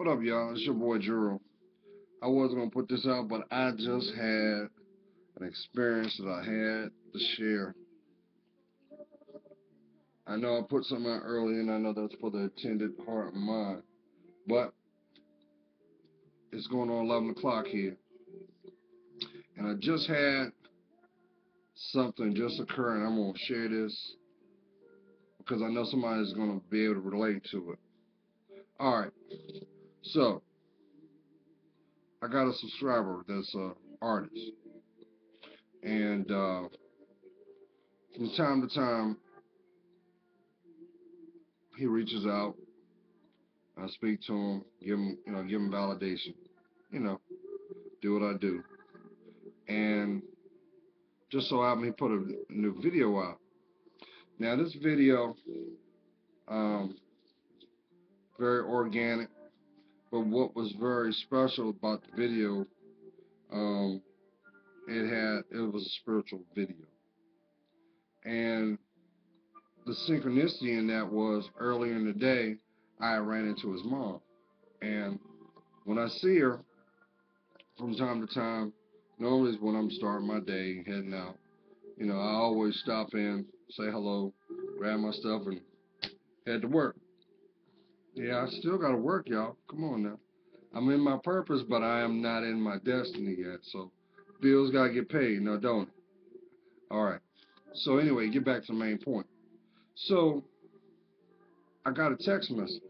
What up, y'all? It's your boy Juro. I wasn't gonna put this out, but I just had an experience that I had to share. I know I put something out earlier, and I know that's for the attended heart and mind, but it's going on 11 o'clock here, and I just had something just occur, and I'm gonna share this because I know somebody's gonna be able to relate to it. All right, so I got a subscriber that's a artist, and from time to time he reaches out. I speak to him, give him validation, you know, do what I do. And just so happened he put a new video out. Now this video, um, very organic, but what was very special about the video, um, it was a spiritual video. And the synchronicity in that was earlier in the day, I ran into his mom. And when I see her from time to time, normally is when I'm starting my day, heading out. I always stop in, say hello, grab my stuff, and head to work. Yeah, I still got to work, y'all. Come on now. I'm in my purpose, but I am not in my destiny yet. So bills got to get paid, no, don't it? All right. So anyway, get back to the main point. So I got a text message,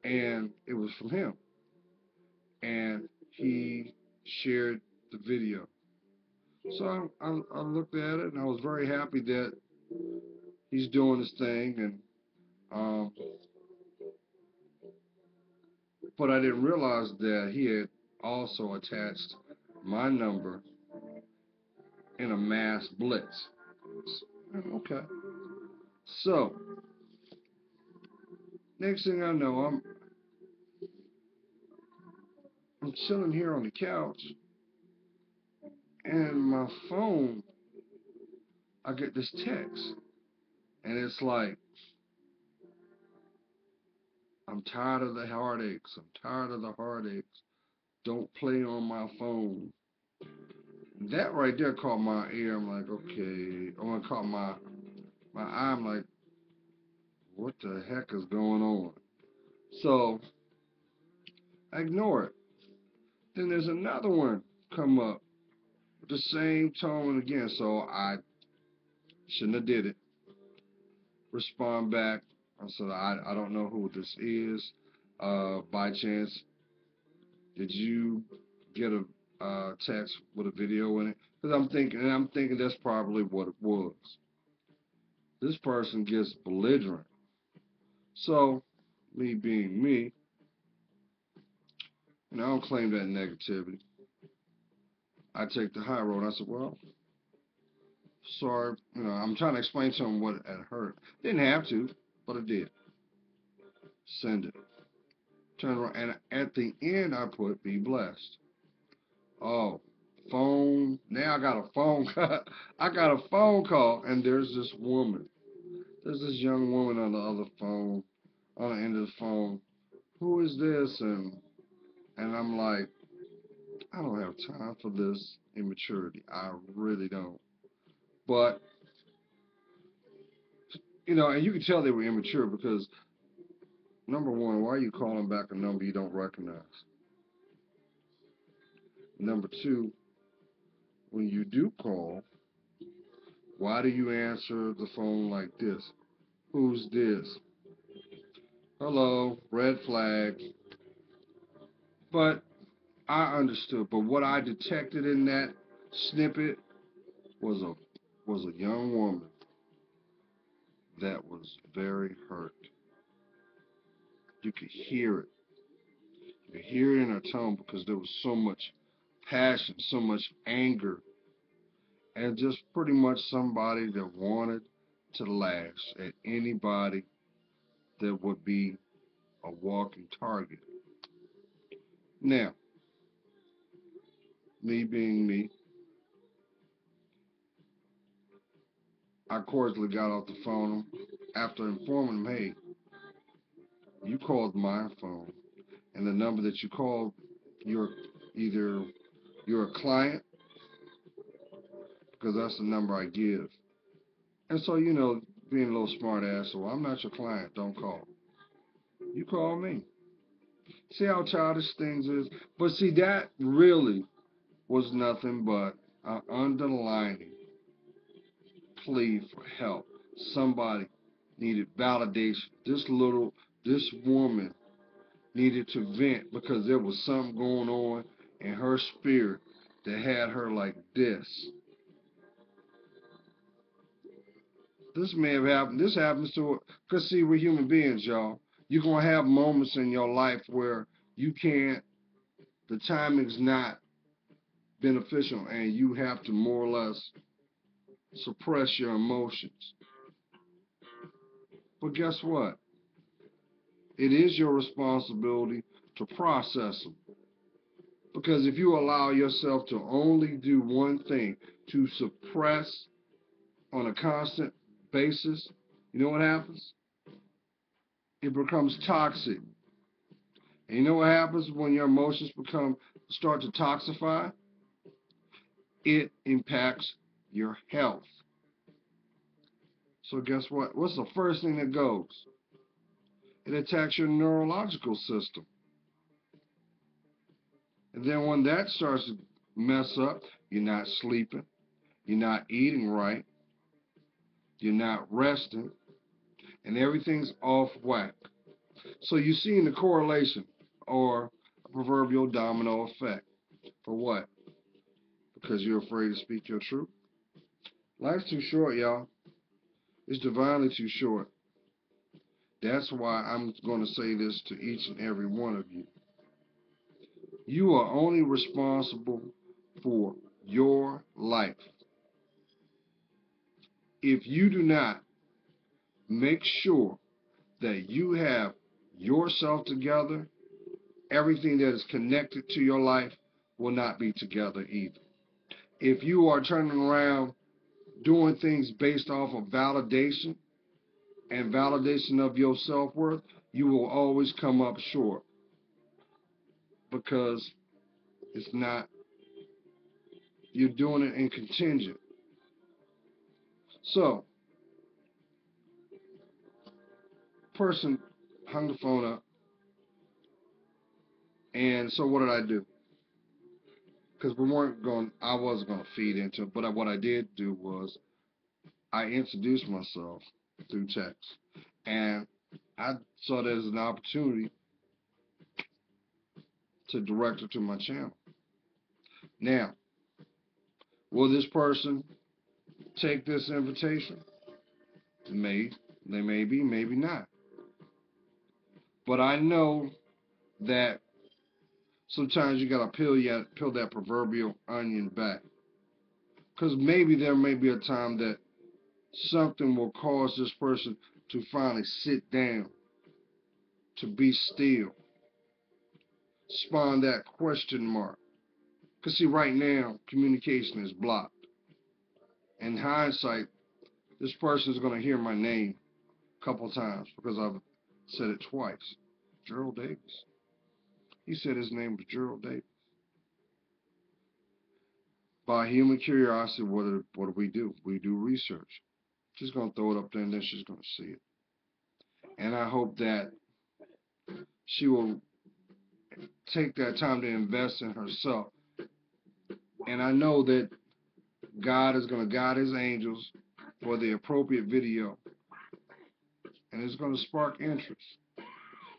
and it was from him. And he shared the video. So I looked at it, and I was very happy that he's doing his thing, and um, but I didn't realize that he had also attached my number in a mass blitz. Okay. So, next thing I know, I'm chilling here on the couch, and my phone, I get this text, and it's like, I'm tired of the heartaches. I'm tired of the heartaches. Don't play on my phone. That right there caught my ear. I'm like, okay. I want to caught my eye. I'm like, what the heck is going on? So I ignore it. Then there's another one come up with the same tone again. So I shouldn't have did it. Respond back. I said, I don't know who this is. By chance, did you get a text with a video in it? Because I'm thinking that's probably what it was. This person gets belligerent. So, me being me, I don't claim that negativity. I take the high road. I said, well, sorry. I'm trying to explain to him what had hurt. Didn't have to, but I did. Send it. Turn around. And at the end, I put, be blessed. Oh, phone. Now I got a phone call. I got a phone call, and there's this woman. There's this young woman on the other phone, on the end of the phone. Who is this? And I'm like, I don't have time for this immaturity. I really don't. But and you can tell they were immature because number one, why are you calling back a number you don't recognize? Number two, when you do call, why do you answer the phone like this? Who's this? Hello, red flag. But I understood. But what I detected in that snippet was a young woman that was very hurt. You could hear it. You could hear it in her tone because there was so much passion, so much anger, and just pretty much somebody that wanted to lash at anybody that would be a walking target. Now, me being me, I cordially got off the phone after informing him, hey, you called my phone. and the number that you call, you're either you're a client, because that's the number I give. And so, being a little smart ass, so I'm not your client, don't call. You call me. See how childish things is? But see, that really was nothing but an underlining plea for help. Somebody needed validation. This woman needed to vent because there was something going on in her spirit that had her like this. This may have happened. This happens to, because see, we're human beings, y'all. You're going to have moments in your life where you can't, the timing's not beneficial, and you have to more or less suppress your emotions. But guess what? It is your responsibility to process them. Because if you allow yourself to only do one thing, to suppress on a constant basis, you know what happens? It becomes toxic. And you know what happens when your emotions start to toxify? It impacts your health. So guess what? What's the first thing that goes? It attacks your neurological system. And then when that starts to mess up, you're not sleeping, you're not eating right, you're not resting, and everything's off whack. So you're seeing the correlation, or a proverbial domino effect. For what? Because you're afraid to speak your truth? Life's too short, y'all. It's divinely too short. That's why I'm going to say this to each and every one of you. You are only responsible for your life. If you do not make sure that you have yourself together, everything that is connected to your life will not be together either. If you are turning around doing things based off of validation and validation of your self-worth, you will always come up short, because it's not, you're doing it in contingent. So, person hung the phone up, and so what did I do? Because I wasn't going to feed into it, but what I did do was I introduced myself through text, and I saw that as an opportunity to direct her to my channel. Now, will this person take this invitation? They may be, maybe not. But I know that sometimes you gotta peel that proverbial onion back, because maybe there may be a time that something will cause this person to finally sit down, to be still, spawn that question mark. Because see, right now, communication is blocked. In hindsight, this person is going to hear my name a couple times because I've said it twice. Gerald Davis. He said his name was Gerald Davis. By human curiosity, what do we do? We do research. She's going to throw it up there and then she's going to see it. And I hope that she will take that time to invest in herself. And I know that God is going to guide his angels for the appropriate video. And it's going to spark interest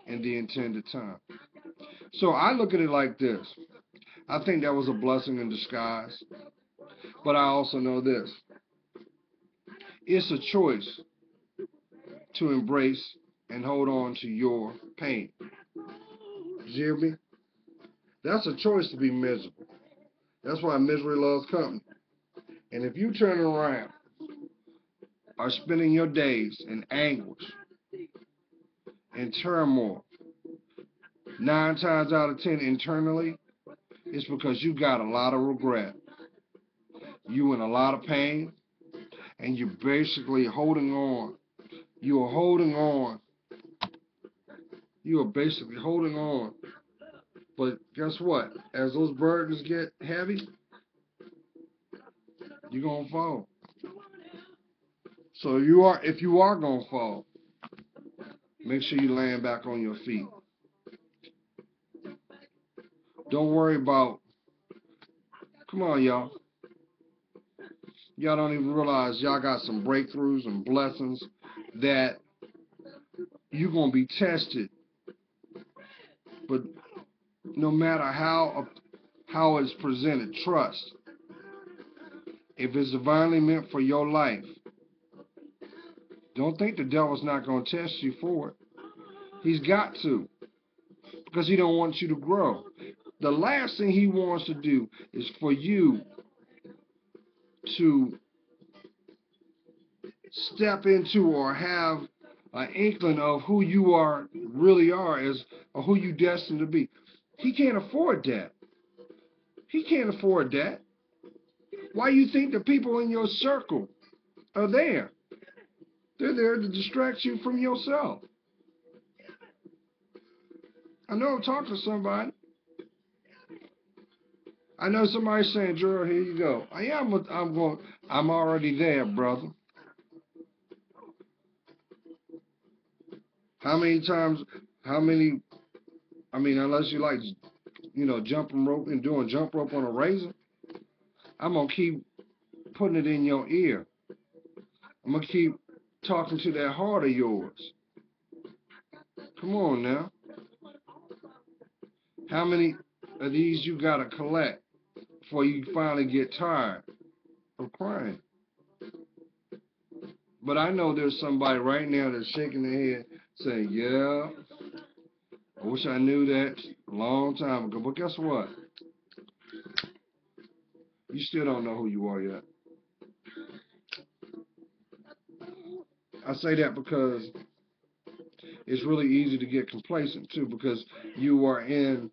in the intended time. So I look at it like this. I think that was a blessing in disguise. But I also know this. It's a choice to embrace and hold on to your pain. You hear me? That's a choice to be miserable. That's why misery loves company. And if you turn around, are spending your days in anguish, in turmoil, 9 times out of 10 internally, it's because you got a lot of regret. You in a lot of pain, and you're basically holding on. You are holding on. You are basically holding on But guess what? As those burdens get heavy, you're gonna fall. So if you are gonna fall, make sure you land back on your feet. Don't worry about. Come on, y'all. Y'all don't even realize y'all got some breakthroughs and blessings that you're gonna be tested. But no matter how it's presented, trust. If it's divinely meant for your life, don't think the devil's not gonna test you for it. He's got to, because he don't want you to grow. The last thing he wants to do is for you to step into or have an inkling of who you really are as or who you destined to be. He can't afford that. He can't afford that. Why you think the people in your circle are there? They're there to distract you from yourself. I know I'm talking to somebody. I know somebody's saying, Gerald, here you go. I'm already there, brother. How many times, how many, unless you like, jumping rope and doing jump rope on a razor, I'm going to keep putting it in your ear. I'm going to keep talking to that heart of yours. Come on now. How many of these you got to collect before you finally get tired of crying? But I know there's somebody right now that's shaking their head saying, yeah, I wish I knew that a long time ago. But guess what? You still don't know who you are yet. I say that because it's really easy to get complacent too, because you are on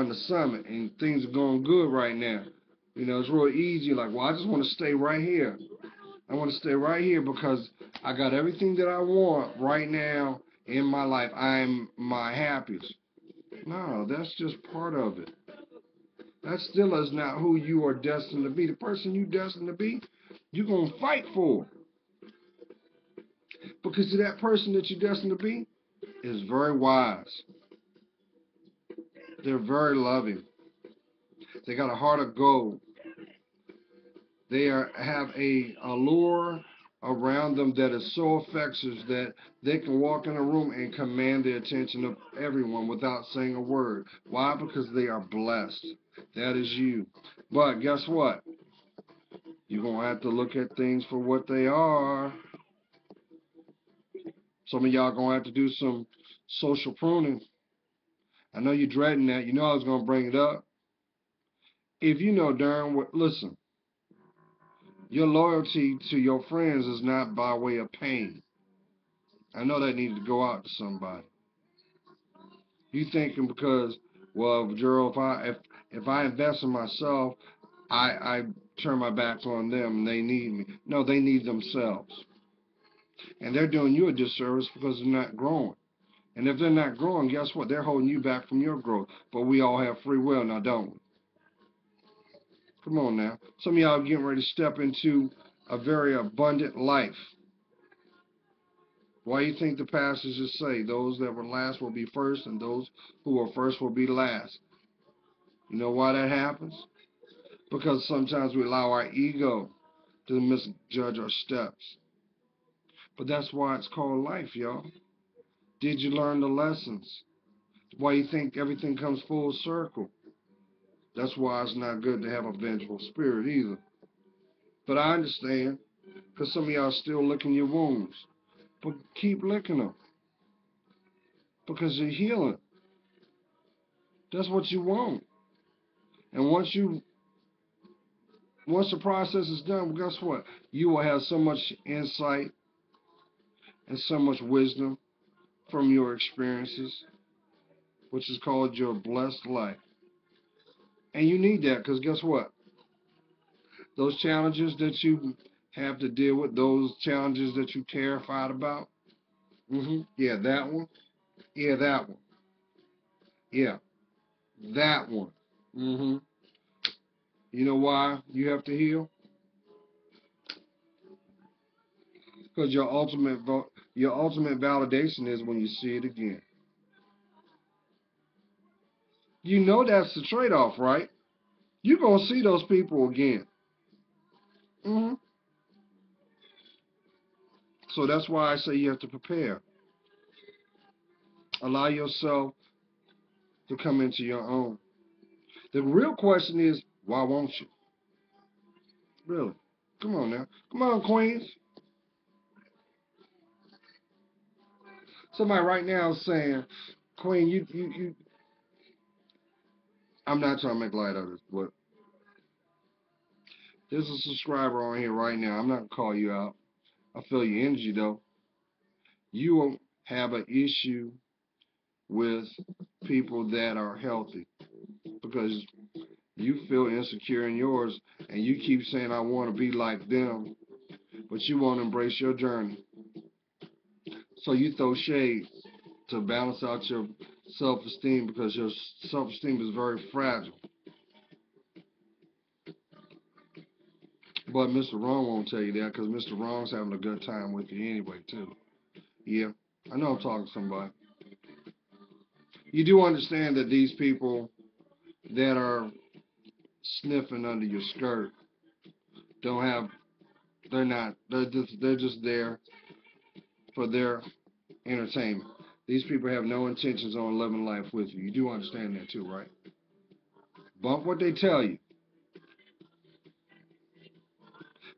the summit and things are going good right now. It's real easy. Like, well, I just want to stay right here. I want to stay right here because I got everything that I want right now in my life. I'm my happiest. No, that's just part of it. That still is not who you are destined to be. The person you destined to be, you're going to fight for. Because that person that you're destined to be is very wise. They're very loving. They got a heart of gold. They have a allure around them that is so infectious that they can walk in a room and command the attention of everyone without saying a word. Why? Because they are blessed. That is you. But guess what? You're going to have to look at things for what they are. Some of y'all going to have to do some social pruning. I know you're dreading that. You know I was going to bring it up. If you know darn well, listen, your loyalty to your friends is not by way of pain. I know that needs to go out to somebody. You thinking because, well, Gerald, if I invest in myself, I turn my back on them and they need me. No, they need themselves. And they're doing you a disservice because they're not growing. And if they're not growing, guess what? They're holding you back from your growth. But we all have free will now, don't we? Come on now. Some of y'all are getting ready to step into a very abundant life. Why do you think the passages say those that were last will be first and those who are first will be last? You know why that happens? Because sometimes we allow our ego to misjudge our steps. But that's why it's called life, y'all. Did you learn the lessons? Why you think everything comes full circle? That's why it's not good to have a vengeful spirit either. But I understand, because some of y'all still licking your wounds. But keep licking them. Because you're healing. That's what you want. And once the process is done, well, guess what? You will have so much insight and so much wisdom from your experiences, which is called your blessed life. And you need that because guess what? Those challenges that you have to deal with, those challenges that you're terrified about, yeah, that one. Yeah, that one. Yeah, that one. You know why you have to heal? Because your ultimate validation is when you see it again. You know that's the trade-off, right? You're gonna see those people again. hmm So that's why I say you have to prepare. Allow yourself to come into your own. The real question is, why won't you? Really? Come on now. Come on, Queens. Somebody right now is saying, Queen, you. I'm not trying to make light of this, but there's a subscriber on here right now. I'm not gonna call you out. I feel your energy though. You will have an issue with people that are healthy because you feel insecure in yours and you keep saying, I want to be like them, but you won't embrace your journey. So you throw shade to balance out your self-esteem because your self-esteem is very fragile. But Mr. Wrong won't tell you that because Mr. Wrong's having a good time with you anyway, too. Yeah, I know I'm talking to somebody. You do understand that these people that are sniffing under your skirt don't have, they're just there for their entertainment. These people have no intentions on living life with you. You do understand that too, right? Bump what they tell you.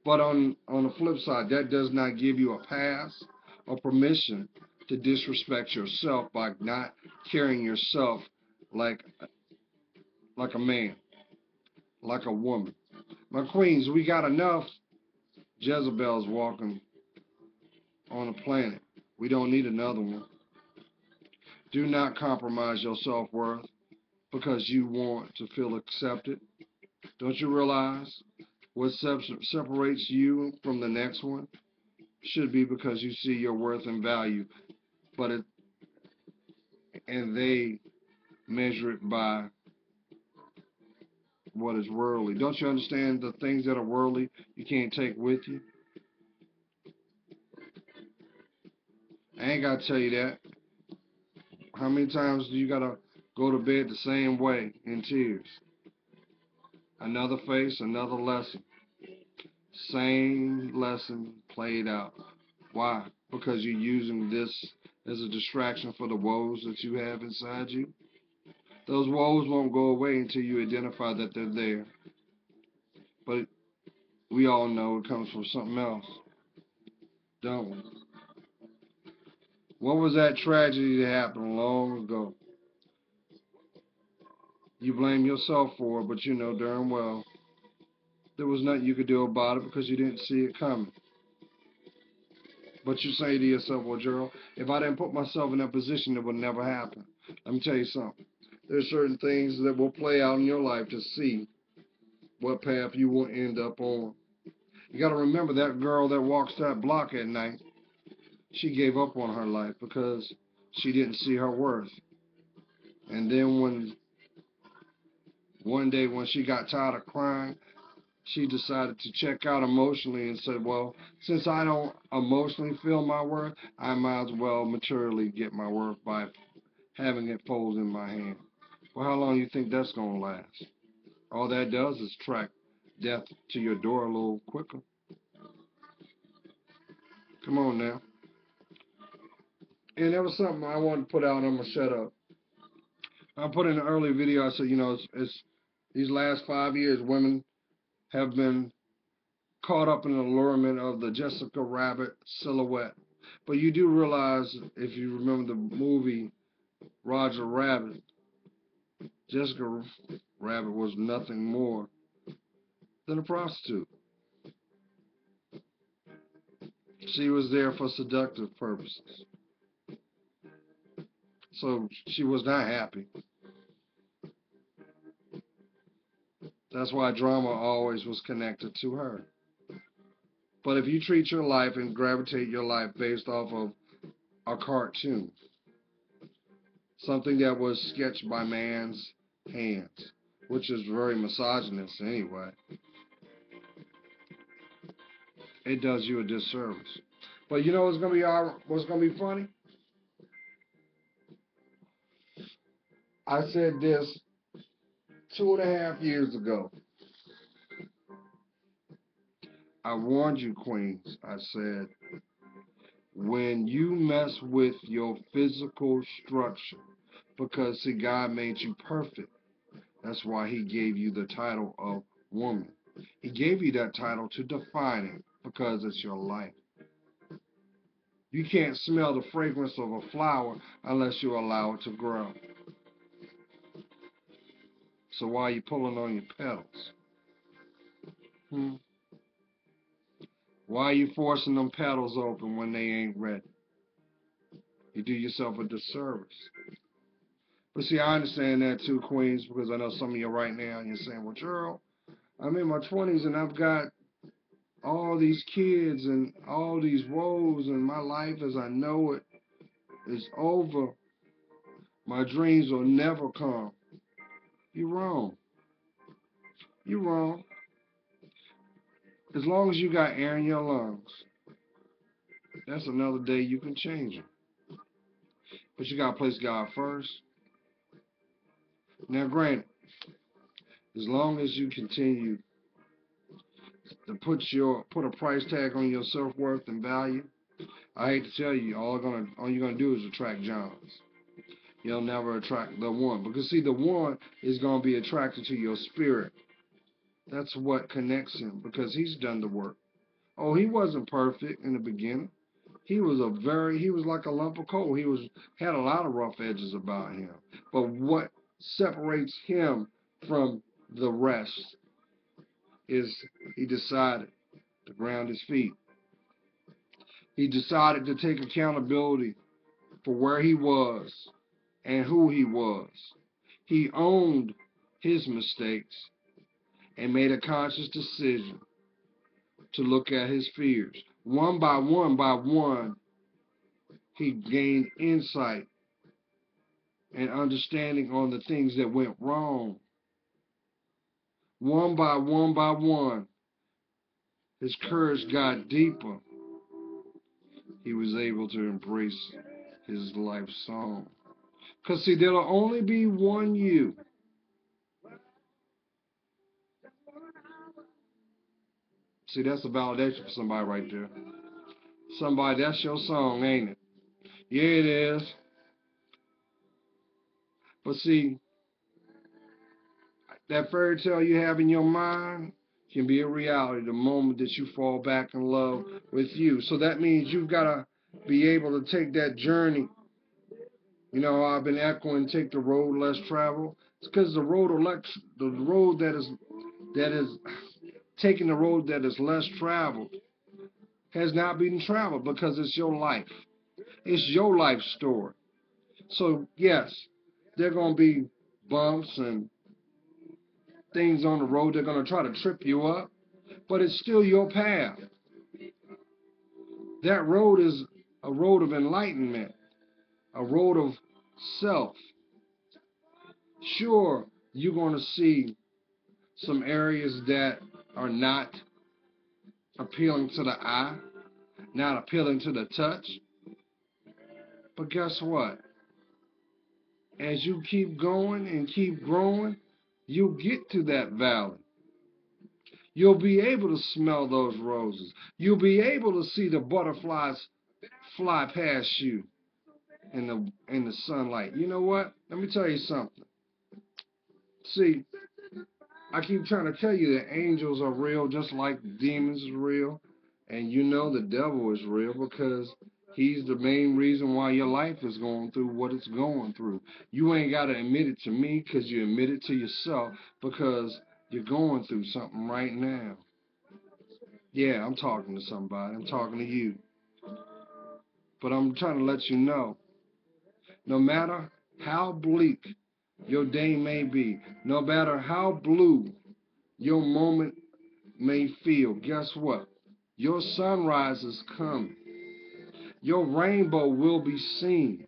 But on the flip side, that does not give you a pass or permission to disrespect yourself by not carrying yourself like like a man, like a woman. My queens, we got enough Jezebels walking on the planet. We don't need another one. Do not compromise your self-worth because you want to feel accepted. Don't you realize what separates you from the next one should be because you see your worth and value, but and they measure it by what is worldly. Don't you understand the things that are worldly you can't take with you? I ain't gotta tell you that. How many times do you gotta go to bed the same way in tears? Another face, another lesson. Same lesson played out. Why? Because you're using this as a distraction for the woes that you have inside you. Those woes won't go away until you identify that they're there. But we all know it comes from something else, don't we? What was that tragedy that happened long ago? You blame yourself for it, but you know darn well there was nothing you could do about it because you didn't see it coming. But you say to yourself, well, Gerald, if I didn't put myself in that position, it would never happen. Let me tell you something. There's certain things that will play out in your life to see what path you will end up on. You got to remember that girl that walks that block at night, she gave up on her life because she didn't see her worth. And then when one day when she got tired of crying, she decided to check out emotionally and said, well, since I don't emotionally feel my worth, I might as well materially get my worth by having it fold in my hand. Well, how long do you think that's going to last? All that does is track death to your door a little quicker. Come on now. And that was something I wanted to put out. I'm going to shut up. I put in an early video, I said, it's these last 5 years, women have been caught up in the allurement of the Jessica Rabbit silhouette. But you do realize, if you remember the movie Roger Rabbit, Jessica Rabbit was nothing more than a prostitute. She was there for seductive purposes. So she was not happy. That's why drama always was connected to her. But if you treat your life and gravitate your life based off of a cartoon, something that was sketched by man's hands, which is very misogynist anyway. It does you a disservice. But you know what's gonna be funny? I said this 2.5 years ago. I warned you, queens. I said, when you mess with your physical structure, because see, God made you perfect. That's why He gave you the title of woman. He gave you that title to define it, because it's your life. You can't smell the fragrance of a flower unless you allow it to grow. So why are you pulling on your petals? Hmm? Why are you forcing them petals open when they ain't ready? You do yourself a disservice. But see, I understand that too, Queens, because I know some of you right now, and you're saying, well, Gerald, I'm in my 20s and I've got all these kids and all these woes, and my life as I know it is over. My dreams will never come. You're wrong. You're wrong. As long as you got air in your lungs, that's another day you can change it. But you got to place God first. Now, granted, as long as you continue to put a price tag on your self-worth and value, I hate to tell you, all you're gonna do is attract Johns. You'll never attract the one, because see, the one is gonna be attracted to your spirit. That's what connects him, because he's done the work. Oh, he wasn't perfect in the beginning. He was like a lump of coal. Had a lot of rough edges about him. But what separates him from the rest is he decided to ground his feet. He decided to take accountability for where he was and who he was. He owned his mistakes and made a conscious decision to look at his fears. One by one, he gained insight and understanding on the things that went wrong. One by one, his courage got deeper. He was able to embrace his life song. Because, see, there'll only be one you. See, that's a validation for somebody right there. Somebody, that's your song, ain't it? Yeah, it is. But see, that fairy tale you have in your mind can be a reality the moment that you fall back in love with you. So that means you've got to be able to take that journey. You know, I've been echoing, take the road less traveled. It's because the road that is taking the road that is less traveled has not been traveled, because it's your life. It's your life story. So yes, there are going to be bumps and things on the road. They're going to try to trip you up, but it's still your path. That road is a road of enlightenment, a road of self. Sure, you're going to see some areas that are not appealing to the eye, not appealing to the touch. But guess what? As you keep going and keep growing, you'll get to that valley. You'll be able to smell those roses. You'll be able to see the butterflies fly past you in the sunlight. You know what? Let me tell you something. See, I keep trying to tell you that angels are real just like demons is real. And you know the devil is real, because he's the main reason why your life is going through what it's going through. You ain't got to admit it to me, because you admit it to yourself, because you're going through something right now. Yeah, I'm talking to somebody. I'm talking to you. But I'm trying to let you know, no matter how bleak your day may be, no matter how blue your moment may feel, guess what? Your sunrise is coming. Your rainbow will be seen.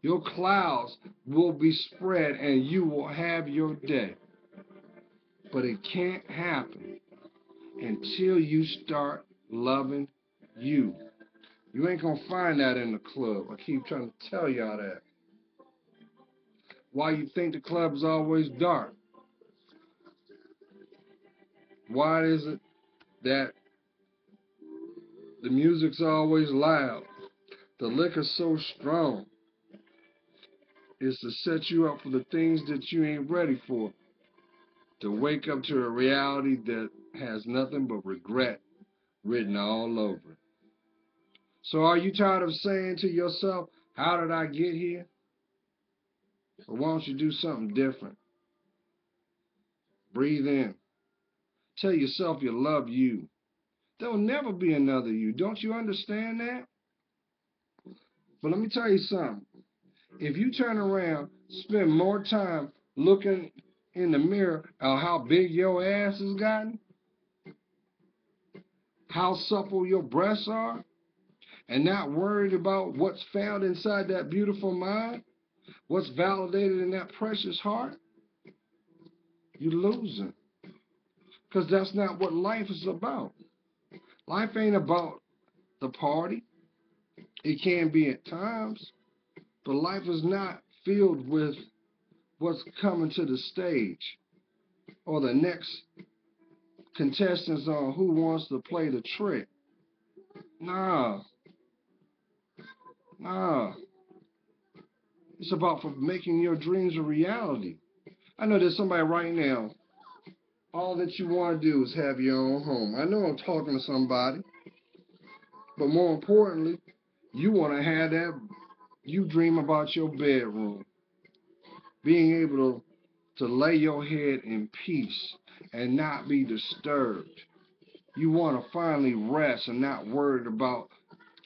Your clouds will be spread and you will have your day. But it can't happen until you start loving you. You ain't gonna find that in the club. I keep trying to tell y'all that. Why you think the club is always dark? Why is it that the music's always loud? The liquor's so strong. It's to set you up for the things that you ain't ready for. To wake up to a reality that has nothing but regret written all over it. So are you tired of saying to yourself, how did I get here? Or why don't you do something different? Breathe in. Tell yourself you love you. There'll never be another you. Don't you understand that? But let me tell you something. If you turn around, spend more time looking in the mirror at how big your ass has gotten, how supple your breasts are, and not worried about what's found inside that beautiful mind, what's validated in that precious heart, you're losing. Because that's not what life is about. Life ain't about the party. It can be at times, but life is not filled with what's coming to the stage or the next contestants on who wants to play the trick. Nah, nah. It's about for making your dreams a reality. I know there's somebody right now, all that you want to do is have your own home. I know I'm talking to somebody, but more importantly, you want to have that, you dream about your bedroom, being able to lay your head in peace and not be disturbed. You want to finally rest and not worried about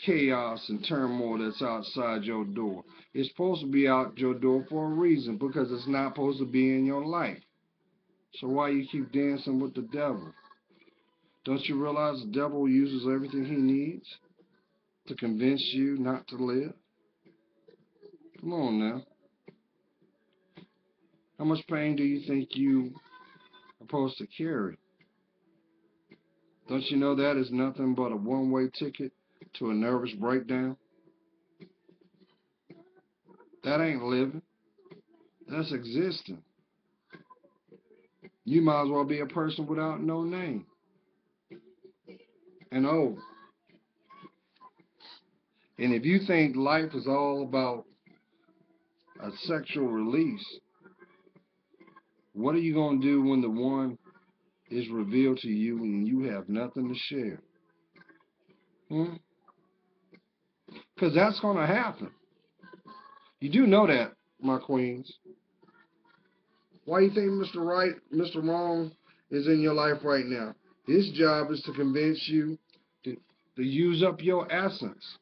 chaos and turmoil that's outside your door. It's supposed to be out your door for a reason, because it's not supposed to be in your life. So why you keep dancing with the devil? Don't you realize the devil uses everything he needs to convince you not to live? Come on now. How much pain do you think you are supposed to carry? Don't you know that is nothing but a one-way ticket to a nervous breakdown? That ain't living. That's existing. You might as well be a person without no name. And oh, and if you think life is all about a sexual release, what are you going to do when the one is revealed to you and you have nothing to share? Because that's going to happen. You do know that, my queens. Why do you think Mr. Right, Mr. Wrong is in your life right now? His job is to convince you to use up your essence.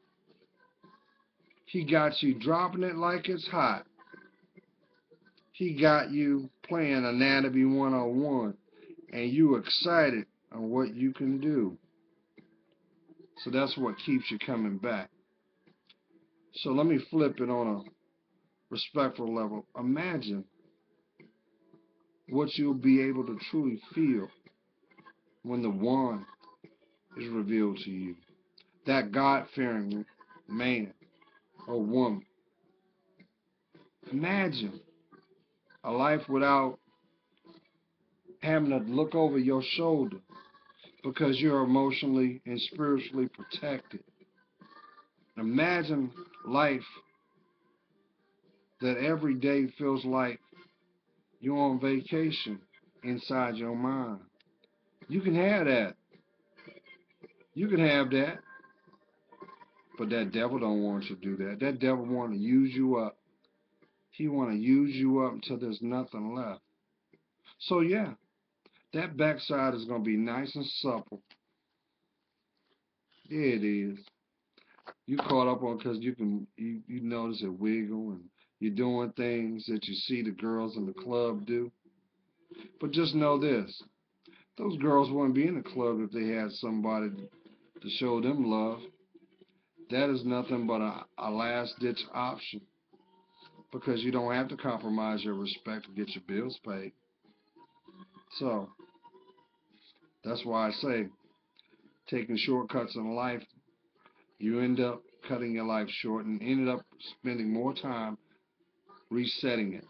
He got you dropping it like it's hot. He got you playing Anatomy 101, and you excited on what you can do. So that's what keeps you coming back. So let me flip it on a respectful level. Imagine what you'll be able to truly feel when the one is revealed to you. That God-fearing man or woman. Imagine a life without having to look over your shoulder because you're emotionally and spiritually protected. Imagine life that every day feels like you're on vacation inside your mind. You can have that. You can have that. But that devil don't want you to do that. That devil want to use you up. He want to use you up until there's nothing left. So yeah, that backside is going to be nice and supple. Yeah, it is. You caught up on because you notice it wiggle and you're doing things that you see the girls in the club do. But just know this. Those girls wouldn't be in the club if they had somebody to show them love. That is nothing but a last-ditch option. because you don't have to compromise your respect to get your bills paid. So that's why I say taking shortcuts in life, you end up cutting your life short and ended up spending more time resetting it.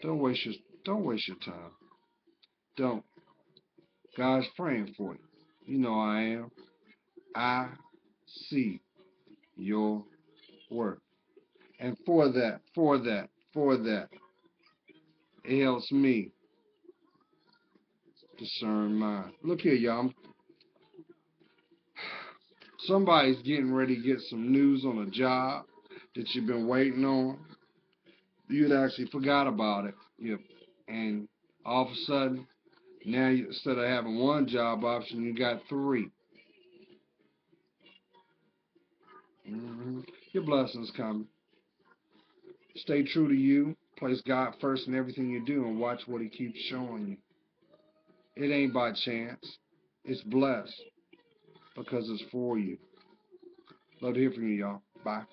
Don't waste your don't waste your time. Don't. God's praying for you. You know I am. I see your work. And for that, it helps me discern mine. Look here, y'all. Somebody's getting ready to get some news on a job that you've been waiting on. You'd actually forgot about it. Yep. And all of a sudden, now instead of having one job option, you got three. Your blessings coming. Stay true to you. Place God first in everything you do and watch what He keeps showing you. It ain't by chance. It's blessed because it's for you. Love to hear from you, y'all. Bye.